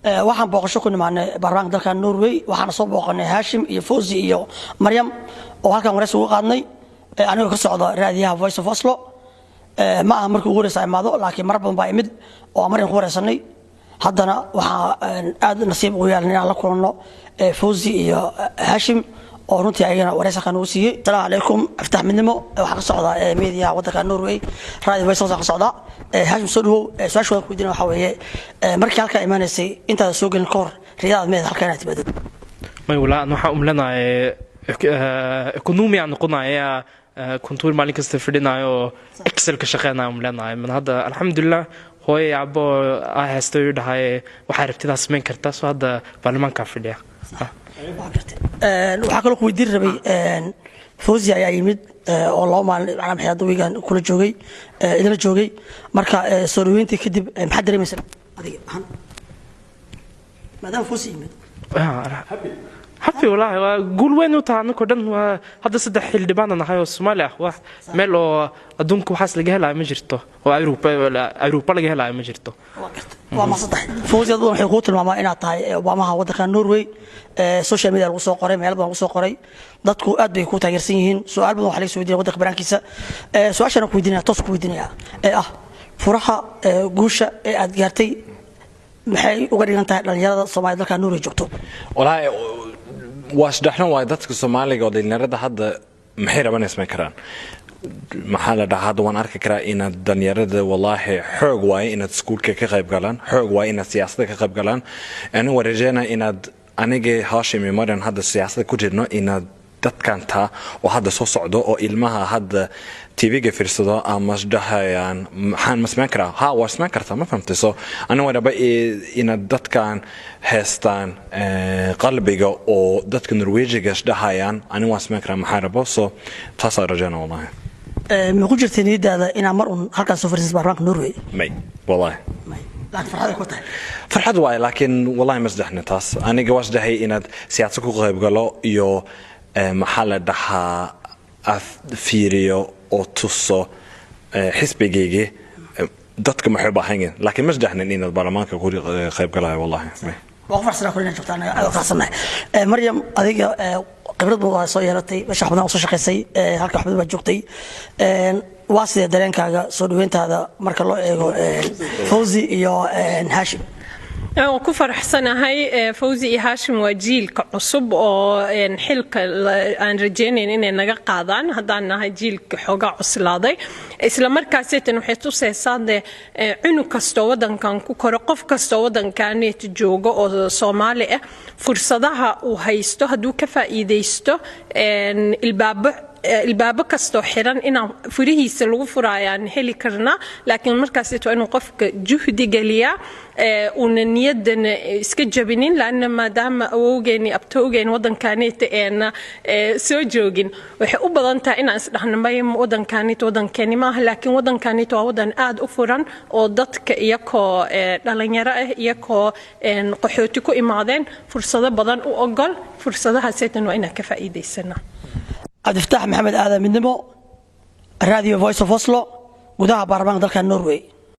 waxaan booqasho ku nimaanay baarlamaanka dalka Norway waxaan soo booqanay Hashim iyo Fawzi iyo Maryam oo halkan wareys uga qaadnay aniga ka socda raadiyaha Voice of Oslo ma aha markii ugu horeysay imaado laakiin mar badan baa imid oo Maryam ku wareysanay haddana waxaan aad nasiib u yeelanay inaan la kulanno Fawzi iyo Hashim oo runtii ayagana wareysan uu siiyay salaamu calaykum aftax midnimo waxa ka socda media wadanka Norway raadiyo Voice of Oslo Hashim soo dhaw su'aasha ku diina waxa weeye markii halka imaanaysay inta soo galin koor riyad meed halka inaad timaado ما يقول waxa umlana ekonomi aan noqonaya كنتور مالك استفدنايو اكسل كشقينا umlana من هذا الحمد لله هوي ابو هاستو دحاي waxa rabtidaas meen kartaa soo hada baarlamaanka fadhiya waxa kale ku weydiin rabay Fawzi ayaa yimid oo loo maalin aan maxay wiigan kula joogay idila joogay marka soo dhaweyntii kadib maxaa dareemaysaa adiga ahaan maadaama Fawzi yimid حبي والله قول وين وتاعنا كردن هذا صدق حل دبانا نحيو الصومالي واحد ملو أدونكو حاس لجهة لا مجرته وأوروبا لجهة لا مجرته وما صدق فوزي أظن حقوق الماما إن عطاي وما هو ذكر النرويج سوشيال ميديا الوسوق قري مهلا الوسوق قري ضدكو أد بيكون تغيرسين سؤال بدو حلي سويدين ودك برانكيسة سؤال شنو كويدينها توسك كويدينها فرحة جوشة أدجارتي maxay uga dhigan tahay dhalinyarada Soomaaliyeed dalka Norway joogto walahi wasdaxna waa dadka Soomaaliga oo dhalinyarada hadda maxay rabaan isma karaan maxaa la dhahaa waan arki karaa in dhalinyarada wallahi xoog waay in iskuulka ka qayb galaan xoog waay in siyaasadda ka qayb galaan ana warajana in aniga Hashim iyo Maryam hadda siyaasadda ku jirno in dadkan taa oo hadda soo socdo oo ilmaha hadda TV-ga fiirsado ama dhaxayaan maxaan masmaan karaa ha waa masmaan kartaa ma fahamtay soo ana wada in dadkan heestaan qalbiga oo dadka Norwejiga dhaxayaan ana waa masmaan karaa maxaa rabo soo taas rajana wallahi ma ku jirtay nidaada in mar halka soo fariisan baarlamaanka Norway may wallahi laakiin farxad ku tahay farxad waay laakiin wallahi masdaxna taas aniga wasdahay inaad siyaasad ku qayb galo iyo محل دحا فيريو أو تصو حسبيجي دتك محبة هنجن لكن مش دحنا إن البرلمان كقول خيب قلها والله وقفر سنة كلنا شفتنا قصنا مريم هذيك قبرت بوها صيرتي مش حبنا وصل شخصي هالك حبنا بجوقتي واسد درين كاجا صدوين هذا مركز الله فوزي يا هاشم ku faraxsanahay Fawzi iyo Hashim waa jiilka cusub oo xilka aan rajaynayn inay naga qaadaan haddaan nahay jiilka xoga cuslaaday isla markaas ay tan waxay tusaysaa cunug kasto wadankan ku koro qof kasto wadankan joogo oo Soomaali ah fursadaha uu haysto haduu ka faa'iideysto الباب كستو حيران إن فريه سلوك فرايان هلي كرنا لكن مركز إنه قف جهد جليا وننيد إسكجبينين لأن ما دام أوجيني أبتوجين وضن كانت أنا سوجوجين وحقوق بدن تاعنا إحنا ما يم وضن كانت وضن كاني ما لكن وضن كانت وضن آد أفران وضدك يكو لانيرا يكو قحوتكو إمادين فرصة بدن وأقل فرصة هسيتن وإنا كفائدة السنة عبد الفتاح محمد آدم من نمو الراديو فويس اوف اوسلو وده برنامج ذلك النرويج